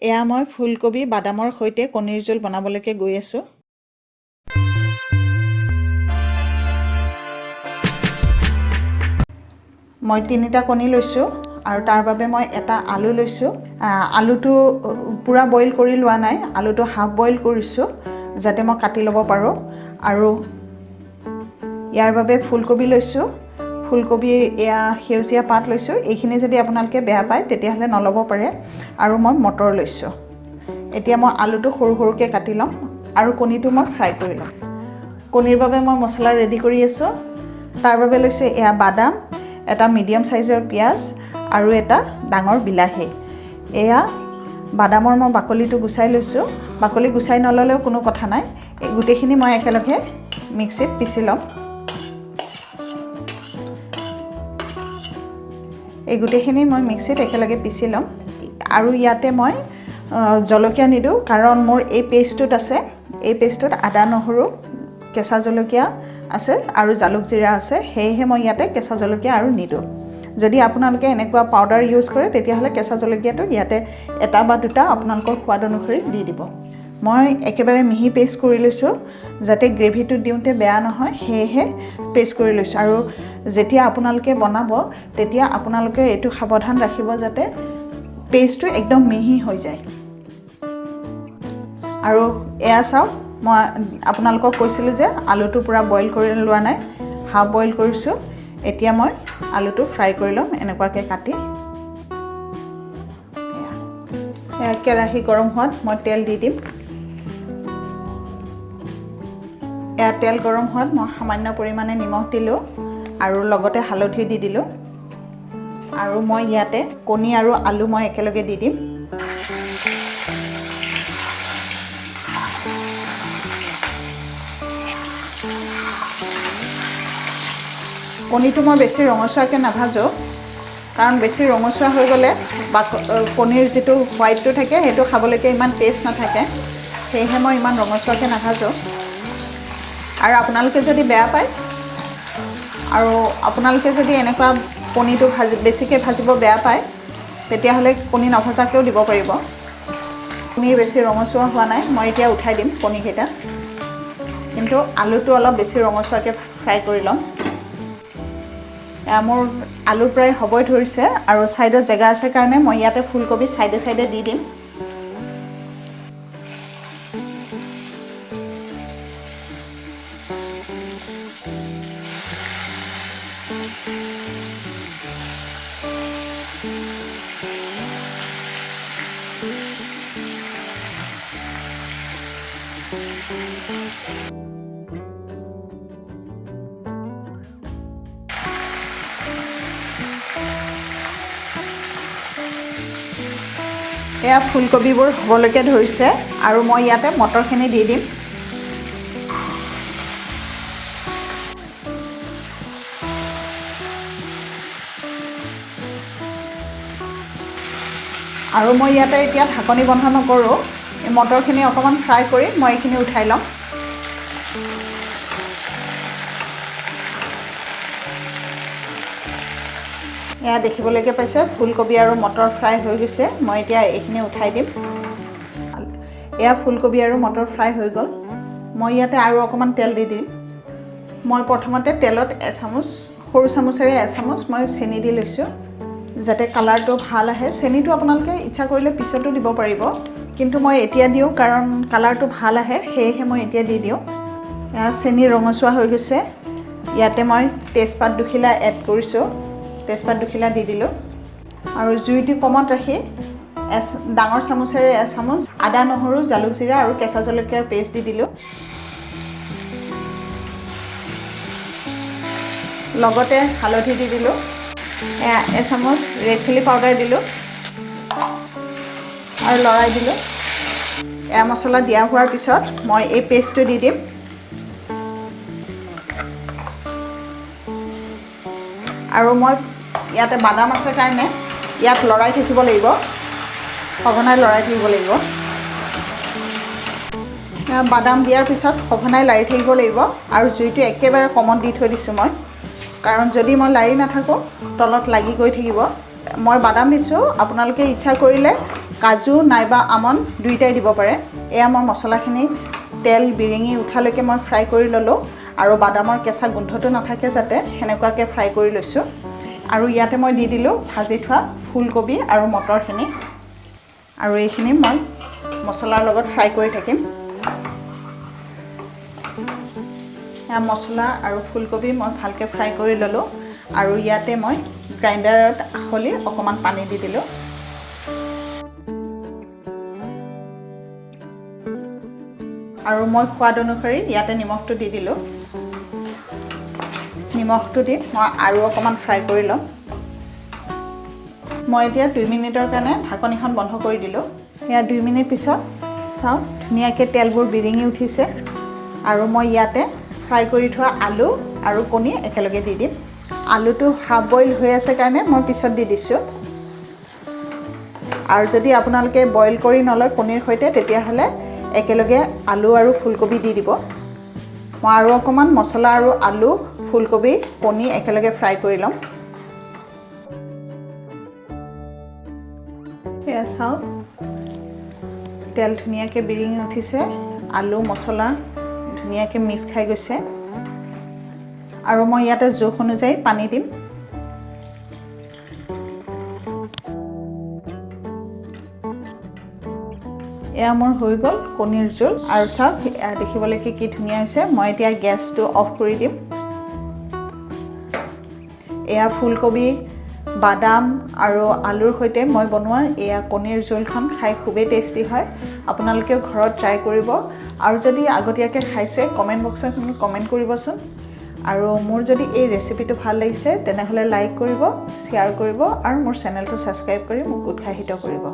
এয়া মই ফুলকবি বাদামৰ সৈতে কণীৰ জোল বনাবলৈকে গৈ আছোঁ। মই 3টা কণী লৈছোঁ আৰু তাৰ বাবে মই এটা আলু লৈছোঁ। আলুটো পুৰা বইল কৰি লোৱা নাই, আলুটো হাফ বইল কৰিছোঁ যাতে মই কাটি ল'ব পাৰোঁ। আৰু ইয়াৰ বাবে ফুলকবি লৈছোঁ। ফুলকবি এয়া সেউজীয়া পাত লৈছোঁ। এইখিনি যদি আপোনালোকে বেয়া পায় তেতিয়াহ'লে নল'ব পাৰে। আৰু মই মটৰ লৈছোঁ। এতিয়া মই আলুটো সৰু সৰুকৈ কাটি ল'ম আৰু কণীটো মই ফ্ৰাই কৰি ল'ম। কণীৰ বাবে মই মছলা ৰেডি কৰি আছোঁ। তাৰ বাবে লৈছোঁ এয়া বাদাম, এটা মিডিয়াম চাইজৰ পিঁয়াজ আৰু এটা ডাঙৰ বিলাহী। এয়া বাদামৰ মই বাকলিটো গুচাই লৈছোঁ। বাকলি গুচাই নল'লেও কোনো কথা নাই। এই গোটেইখিনি মই একেলগে মিক্সিত পিচি ল'ম। এই গোটেইখিনি মই মিক্সিত একেলগে পিচি ল'ম। আৰু ইয়াতে মই জলকীয়া নিদিওঁ কাৰণ মোৰ এই পেষ্টটোত আছে। এই পেষ্টটোত আদা, নহৰু, কেঁচা জলকীয়া আছে আৰু জালুক জিৰা আছে। সেয়েহে মই ইয়াতে কেঁচা জলকীয়া আৰু নিদিওঁ। যদি আপোনালোকে এনেকুৱা পাউডাৰ ইউজ কৰে তেতিয়াহ'লে কেঁচা জলকীয়াটো ইয়াতে এটা বা দুটা আপোনালোকৰ সোৱাদ অনুসৰি দি দিব। মই একেবাৰে মিহি পেষ্ট কৰি লৈছোঁ যাতে গ্ৰেভিটো দিওঁতে বেয়া নহয়, সেয়েহে পেষ্ট কৰি লৈছোঁ। আৰু যেতিয়া আপোনালোকে বনাব তেতিয়া আপোনালোকে এইটো সাৱধান ৰাখিব যাতে পেষ্টটো একদম মিহি হৈ যায়। আৰু এয়া চাওক, মই আপোনালোকক কৈছিলোঁ যে আলুটো পূৰা বইল কৰি লোৱা নাই, হাফ বইল কৰিছোঁ। এতিয়া মই আলুটো ফ্ৰাই কৰি ল'ম এনেকুৱাকৈ কাটি। এয়া কেৰাহী গৰম হোৱাত মই তেল দি দিম। এয়া তেল গৰম হোৱাত মই সামান্য পৰিমাণে নিমখ দিলোঁ আৰু লগতে হালধি দি দিলোঁ। আৰু মই ইয়াতে কণী আৰু আলু মই একেলগে দি দিম। কণীটো মই বেছি ৰঙচুৱাকৈ নাভাজোঁ কাৰণ বেছি ৰঙচুৱা হৈ গ'লে কণীৰ যিটো হোৱাইটটো থাকে সেইটো খাবলৈকে ইমান টেষ্ট নাথাকে। সেয়েহে মই ইমান ৰঙচুৱাকৈ নাভাজোঁ। আৰু আপোনালোকে যদি বেয়া পায় আৰু আপোনালোকে যদি এনেকুৱা কণীটো বেছিকৈ ভাজিব বেয়া পায় তেতিয়াহ'লে কণী নভজাকৈও দিব পাৰিব। কণী বেছি ৰঙচুৱা হোৱা নাই, মই এতিয়া উঠাই দিম কণীকেইটা। কিন্তু আলুটো অলপ বেছি ৰঙচুৱাকৈ ফ্ৰাই কৰি ল'ম। মোৰ আলু প্ৰায় হ'বই ধৰিছে আৰু ছাইডত জেগা আছে কাৰণে মই ইয়াতে ফুলকবি ছাইডে ছাইডে দি দিম। এয়া ফুলকবিবোৰ হ'বলৈকে ধৰিছে আৰু মই ইয়াতে মটৰখিনি দি দিম। আৰু মই ইয়াতে এতিয়া ঢাকনি বন্ধ নকৰোঁ। এই মটৰখিনি অকণমান ফ্ৰাই কৰি মই এইখিনি উঠাই ল'ম। এয়া দেখিবলৈকে পাইছে ফুলকবি আৰু মটৰ ফ্ৰাই হৈ গৈছে। মই এতিয়া এইখিনি উঠাই দিম। এয়া ফুলকবি আৰু মটৰ ফ্ৰাই হৈ গ'ল। মই ইয়াতে আৰু অকণমান তেল দি দিম। মই প্ৰথমতে তেলত সৰু চামুচেৰে এচামুচ মই চেনি দি লৈছোঁ যাতে কালাৰটো ভাল আহে। চেনিটো আপোনালোকে ইচ্ছা কৰিলে পিছতো দিব পাৰিব, কিন্তু মই এতিয়া দিওঁ কাৰণ কালাৰটো ভাল আহে, সেয়েহে মই এতিয়া দি দিওঁ। এয়া চেনি ৰঙচুৱা হৈ গৈছে। ইয়াতে মই তেজপাত দুখিলা এড কৰিছোঁ। তেজপাত দুখিলা দি দিলোঁ আৰু জুইটো কমত ৰাখি ডাঙৰ চামুচেৰে এচামুচ আদা, নহৰু, জালুক জিৰা আৰু কেঁচা জলকীয়াৰ পেষ্ট দি দিলোঁ। লগতে হালধি দি দিলোঁ। এচামুচ ৰেড চিলি পাউডাৰ দিলোঁ আৰু লৰাই দিলোঁ। এয়া মছলা দিয়া হোৱাৰ পিছত মই এই পেষ্টটো দি দিম। আৰু মই ইয়াতে বাদাম আছে কাৰণে ইয়াত লৰাই থাকিব লাগিব, সঘনাই লৰাই থাকিব লাগিব। বাদাম দিয়াৰ পিছত সঘনাই লাৰি থাকিব লাগিব আৰু জুইটো একেবাৰে কমত দি থৈ দিছোঁ মই, কাৰণ যদি মই লাৰি নাথাকোঁ তলত লাগি গৈ থাকিব। মই বাদাম দিছোঁ, আপোনালোকে ইচ্ছা কৰিলে কাজু নাইবা আমণ্ড দুইটাই দিব পাৰে এয়া মই মছলাখিনি তেল বিৰিঙি উঠালৈকে মই ফ্ৰাই কৰি ল'লোঁ আৰু বাদামৰ কেঁচা গোন্ধটো নাথাকে যাতে সেনেকুৱাকৈ ফ্ৰাই কৰি লৈছোঁ আৰু ইয়াতে মই দি দিলোঁ ভাজি থোৱা ফুলকবি আৰু মটৰখিনি আৰু এইখিনি মই মছলাৰ লগত ফ্ৰাই কৰি থাকিম এয়া মছলা আৰু ফুলকবি মই ভালকৈ ফ্ৰাই কৰি ল'লোঁ আৰু ইয়াতে মই গ্ৰাইণ্ডাৰত আখলি অকণমান পানী দি দিলোঁ আৰু মই সোৱাদ অনুসৰি ইয়াতে নিমখটো দি দিলোঁ নিমখটো দি মই আৰু অকণমান ফ্ৰাই কৰি ল'ম মই এতিয়া 2 মিনিটৰ কাৰণে ঢাকনিখন বন্ধ কৰি দিলোঁ এয়া 2 মিনিট পিছত চাওক ধুনীয়াকৈ তেলবোৰ বিৰিঙি উঠিছে আৰু মই ইয়াতে ফ্ৰাই কৰি থোৱা আলু আৰু কণী একেলগে দি দিম আলুটো হাফ বইল হৈ আছে কাৰণে মই পিছত দি দিছোঁ আৰু যদি আপোনালোকে বইল কৰি নলয় কণীৰ সৈতে তেতিয়াহ'লে একেলগে আলু আৰু ফুলকবি দি দিব মই আৰু অকণমান মছলা আৰু আলু ফুলকবি কণী একেলগে ফ্ৰাই কৰি ল'ম এয়া চাওক তেল ধুনীয়াকৈ বিৰিঙি উঠিছে আলু মছলা ধুনীয়াকৈ মিক্স খাই গৈছে আৰু মই ইয়াতে জোখ অনুযায়ী পানী দিম এয়া মোৰ হৈ গ'ল কণীৰ জোল আৰু চাওক দেখিবলৈকে কি ধুনীয়া হৈছে মই এতিয়া গেছটো অফ কৰি দিম এয়া ফুলকবি বাদাম আৰু আলুৰ সৈতে মই বনোৱা এয়া কণীৰ জোলখন খাই খুবেই টেষ্টি হয় আপোনালোকেও ঘৰত ট্ৰাই কৰিব আৰু যদি আগতীয়াকৈ খাইছে কমেণ্ট বক্সত কমেণ্ট কৰিবচোন আৰু মোৰ যদি এই ৰেচিপিটো ভাল লাগিছে তেনেহ'লে লাইক কৰিব শ্বেয়াৰ কৰিব আৰু মোৰ চেনেলটো ছাবস্ক্ৰাইব কৰি মোক উৎসাহিত কৰিব